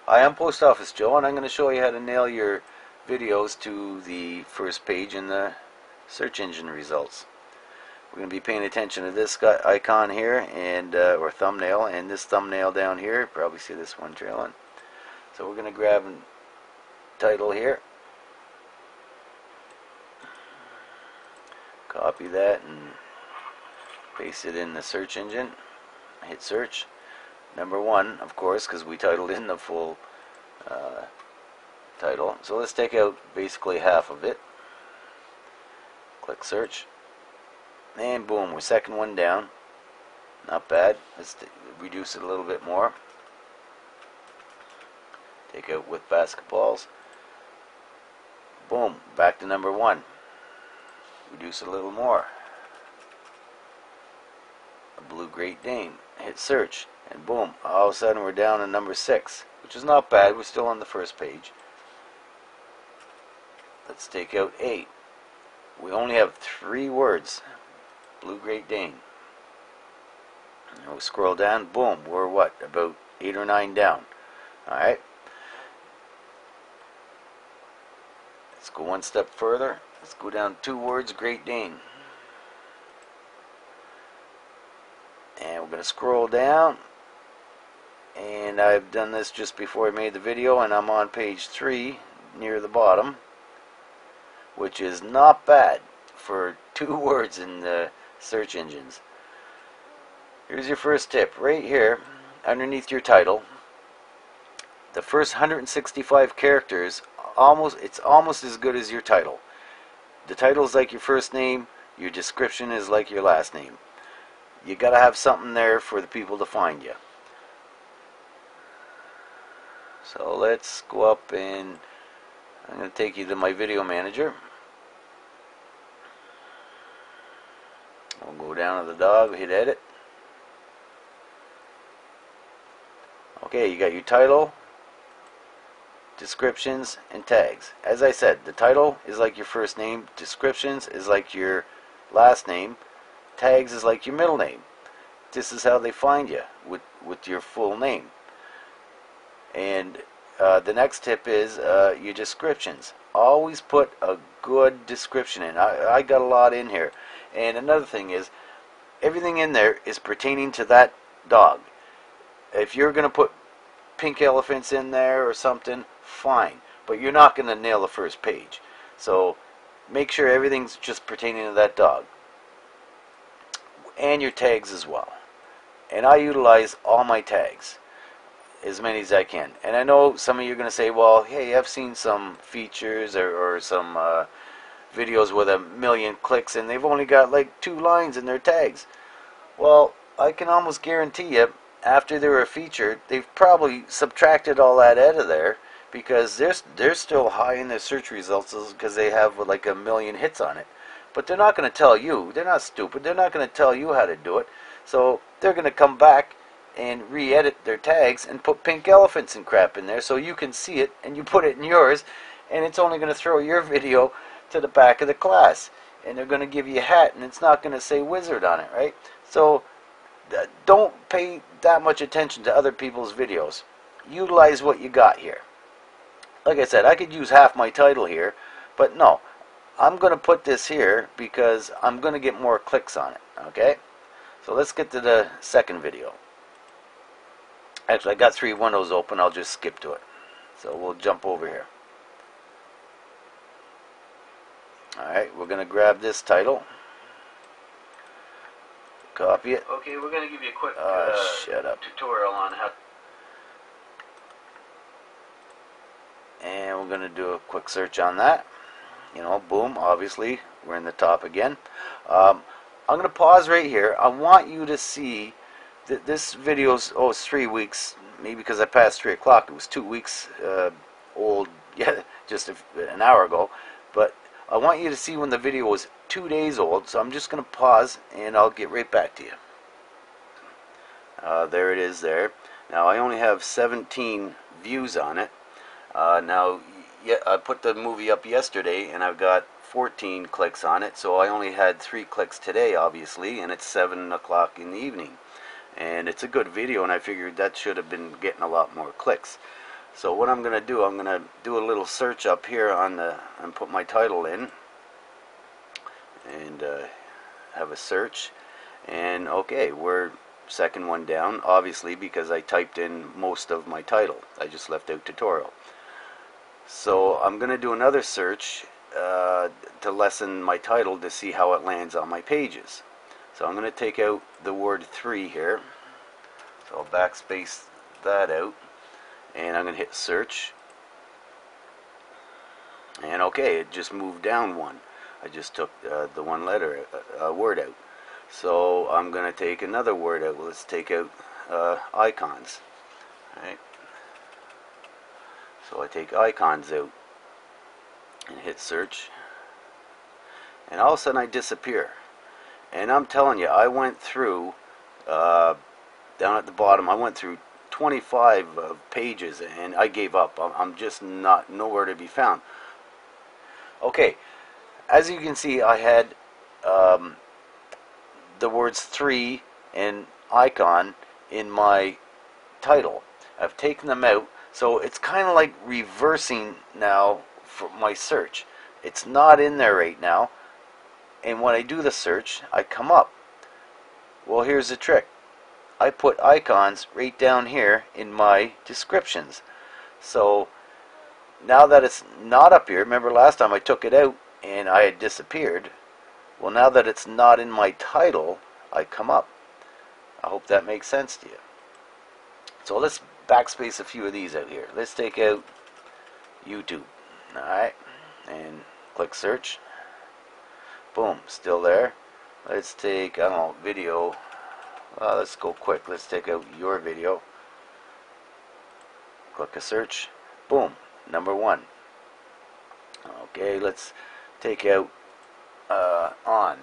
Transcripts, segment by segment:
Hi, I'm Post Office Joe, and I'm going to show you how to nail your videos to the first page in the search engine results. We're going to be paying attention to this icon here, and or thumbnail, and this thumbnail down here. You probably see this one trailing. So we're going to grab a title here, copy that, and paste it in the search engine. Hit search. Number one, of course, because we titled in the full title. So let's take out basically half of it. Click search, and boom, we're second one down. Not bad. Let's reduce it a little bit more. Take out with basketballs. Boom, back to number one. Reduce it a little more. A blue Great Dane. Hit search, and boom, all of a sudden we're down to number 6, which is not bad. We're still on the first page. Let's take out 8. We only have 3 words. Blue Great Dane. And we'll scroll down. Boom, we're what? About 8 or 9 down. Alright. Let's go one step further. Let's go down 2 words. Great Dane. And we're going to scroll down. And I've done this just before I made the video, and I'm on page 3 near the bottom, which is not bad for 2 words in the search engines. Here's your first tip. Right here, underneath your title, the first 165 characters, it's almost as good as your title. The title is like your first name, your description is like your last name. You gotta have something there for the people to find you. So let's go up, and I'm going to take you to my video manager. We'll go down to the dog, hit edit. Okay, you got your title, descriptions, and tags. As I said, the title is like your first name, descriptions is like your last name, tags is like your middle name. This is how they find you, with your full name. And the next tip is your descriptions. Always put a good description in. I got a lot in here. And another thing is, everything in there is pertaining to that dog. If you're going to put pink elephants in there or something, fine. But you're not going to nail the first page. So make sure everything's just pertaining to that dog. And your tags as well. And I utilize all my tags, as many as I can. And I know some of you are going to say, well, hey, I've seen some features or some videos with 1 million clicks, and they've only got like 2 lines in their tags. Well, I can almost guarantee you, after they were featured, they've probably subtracted all that out of there, because they're still high in their search results because they have like 1 million hits on it. But they're not going to tell you. They're not stupid. They're not going to tell you how to do it. So they're going to come back and re-edit their tags and put pink elephants and crap in there so you can see it and you put it in yours, and it's only going to throw your video to the back of the class, and they're going to give you a hat and it's not going to say wizard on it, right? So don't pay that much attention to other people's videos. Utilize what you got here. Like I said, I could use half my title here, but no, I'm going to put this here because I'm going to get more clicks on it, okay? So let's get to the second video. Actually, I got 3 windows open. I'll just skip to it. So we'll jump over here. Alright, we're going to grab this title. Copy it. Okay, we're going to give you a quick shut up. tutorial on how... And we're going to do a quick search on that. You know, boom, obviously, we're in the top again. I'm going to pause right here. I want you to see that this video's, it's 3 weeks, maybe because I passed 3 o'clock. It was 2 weeks old, yeah, just an hour ago. But I want you to see when the video was 2 days old, so I'm just going to pause, and I'll get right back to you. There it is there. Now, I only have 17 views on it. Now, yeah, I put the movie up yesterday, and I've got 14 clicks on it, so I only had 3 clicks today, obviously, and it's 7 o'clock in the evening. And it's a good video, and I figured that should have been getting a lot more clicks. So what I'm going to do, I'm going to do a little search up here on the, and put my title in, and have a search. And okay, we're second one down, obviously, because I typed in most of my title. I just left out tutorial. So I'm going to do another search to lessen my title to see how it lands on my pages. So I'm going to take out the word 3 here. So I'll backspace that out, and I'm going to hit search. And okay, it just moved down one. I just took the one letter word out. So I'm going to take another word out. Let's take out icons. Right. So I take icons out and hit search, and all of a sudden I disappear. And I'm telling you, I went through down at the bottom, I went through 25 pages, and I gave up. I'm just not nowhere to be found. Okay, as you can see, I had the words 3 and icon in my title. I've taken them out, so it's kind of like reversing now for my search. It's not in there right now, and when I do the search, I come up. Well, here's the trick. I put icons right down here in my descriptions. So now that it's not up here, remember last time I took it out and I had disappeared. Well, now that it's not in my title, I come up. I hope that makes sense to you. So let's backspace a few of these out here. Let's take out YouTube. Alright, and click search. Boom, still there. Let's take, I don't know, video. Let's go quick. Let's take out your video. Click a search. Boom, number 1. Okay, let's take out on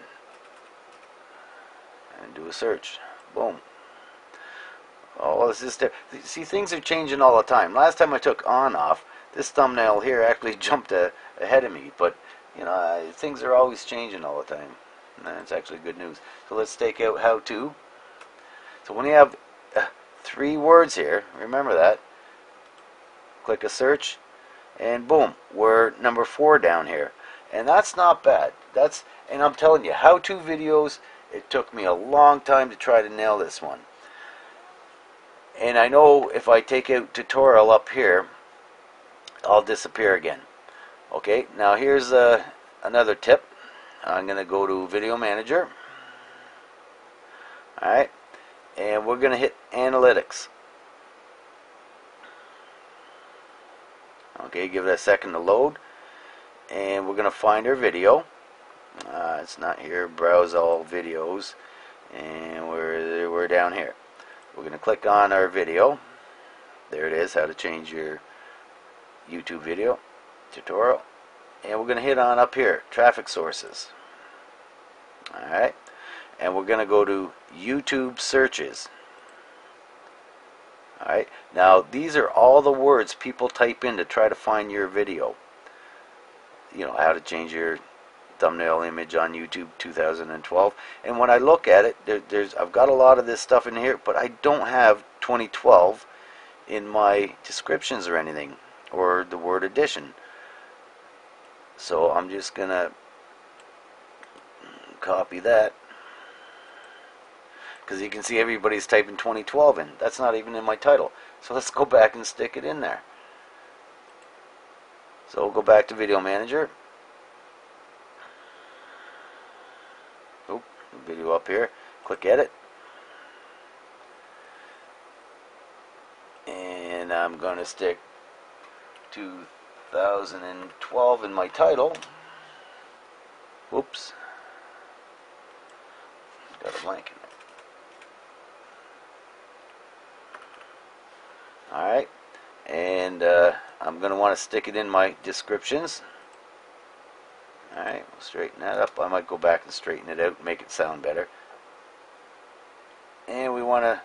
and do a search. Boom. Oh, this is there. See, things are changing all the time. Last time I took on off, this thumbnail here actually jumped ahead of me, but you know, things are always changing all the time. And that's actually good news. So let's take out how to. So when you have 3 words here, remember that. Click a search, and boom, we're number 4 down here. And that's not bad. And I'm telling you, how-to videos, it took me a long time to try to nail this one. And I know if I take out tutorial up here, I'll disappear again. Okay, now here's another tip. I'm going to go to Video Manager. Alright, and we're going to hit Analytics. Okay, give it a second to load. And we're going to find our video. It's not here. Browse all videos. And we're down here. We're going to click on our video. There it is, how to change your YouTube video tutorial. And we're going to hit on up here, traffic sources. Alright. And we're going to go to YouTube searches. Alright. Now, these are all the words people type in to try to find your video. You know, how to change your thumbnail image on YouTube 2012. And when I look at it, I've got a lot of this stuff in here, but I don't have 2012 in my descriptions or anything, or the word addition. So I'm just gonna copy that, because you can see everybody's typing 2012 in. That's not even in my title. So let's go back and stick it in there. So we'll go back to Video Manager. Oop, video up here. Click Edit. And I'm going to stick 2012 in my title. Whoops. Got a blank in there. Alright. And I'm going to want to stick it in my descriptions. Alright, we'll straighten that up. I might go back and straighten it out and make it sound better. And we want to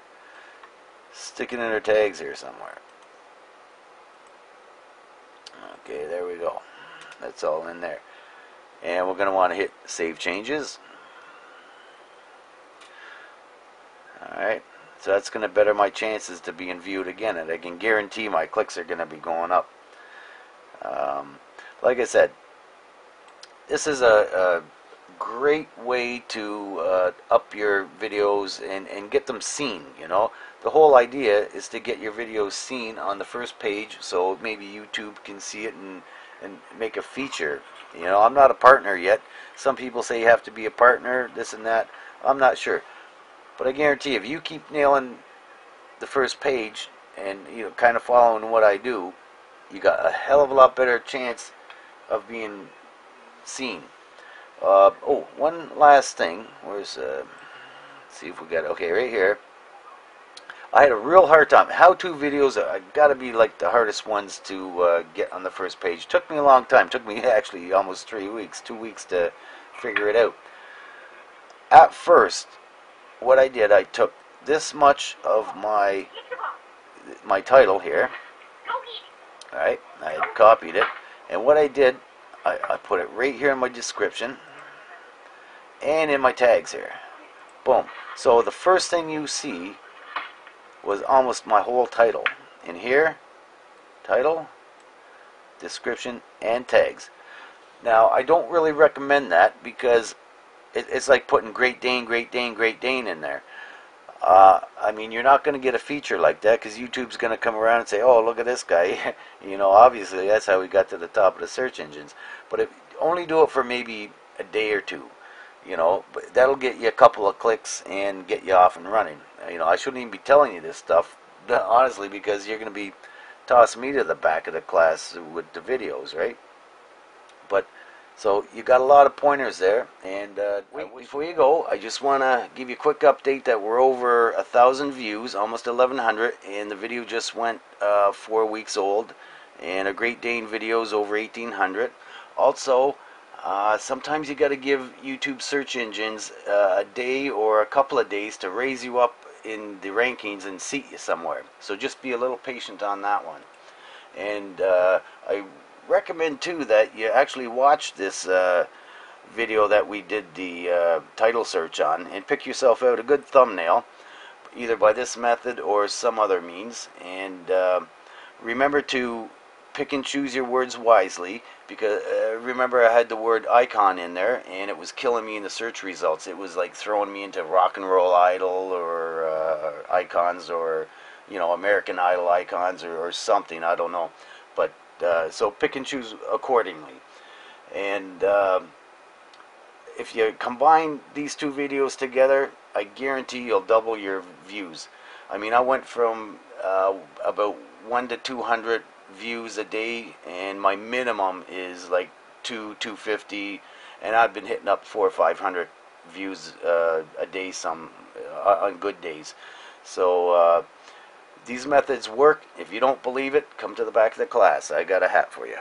stick it in our tags here somewhere. Okay, there we go. That's all in there. And we're going to want to hit Save Changes. Alright, So that's going to better my chances to being viewed again, and I can guarantee my clicks are going to be going up. Like I said, this is a great way to up your videos and get them seen. You know, the whole idea is to get your videos seen on the first page, so maybe YouTube can see it and make a feature. You know, I'm not a partner yet. Some people say you have to be a partner, this and that. I'm not sure, but I guarantee if you keep nailing the first page and, you know, kind of following what I do, you got a hell of a lot better chance of being seen. Oh, one last thing. Where's let's see if we got it. Okay, right here. I had a real hard time. How-to videos got to be like the hardest ones to get on the first page. Took me a long time. Took me actually almost 3 weeks, 2 weeks to figure it out. At first, what I did, I took this much of my title here. Alright, I had copied it, and what I did, I put it right here in my description and in my tags here. Boom. So the first thing you see was almost my whole title. In here, title, description, and tags. Now, I don't really recommend that because it's like putting Great Dane, Great Dane, Great Dane in there. I mean, you're not going to get a feature like that because YouTube's going to come around and say, oh, look at this guy. You know, obviously that's how we got to the top of the search engines. But if only do it for maybe a day or two, you know, but that'll get you a couple of clicks and get you off and running. You know, I shouldn't even be telling you this stuff, honestly, because you're going to be tossing me to the back of the class with the videos, right? But so you got a lot of pointers there, and before you go, I just want to give you a quick update that we're over 1,000 views, almost 1,100, and the video just went 4 weeks old, and a Great Dane video is over 1,800. Also, sometimes you got to give YouTube search engines a day or a couple of days to raise you up in the rankings and seat you somewhere. So just be a little patient on that one. And I recommend too that you actually watch this video that we did the title search on and pick yourself out a good thumbnail, either by this method or some other means. And remember to pick and choose your words wisely, because remember I had the word icon in there and it was killing me in the search results. It was like throwing me into Rock and Roll Idol or icons, or, you know, American Idol icons, or something, I don't know. But so pick and choose accordingly. And if you combine these two videos together, I guarantee you'll double your views. I mean, I went from about 1 to 200 views a day, and my minimum is like 250, and I've been hitting up 400 or 500 views a day, some on good days. So these methods work. If you don't believe it, come to the back of the class. I got a hat for you.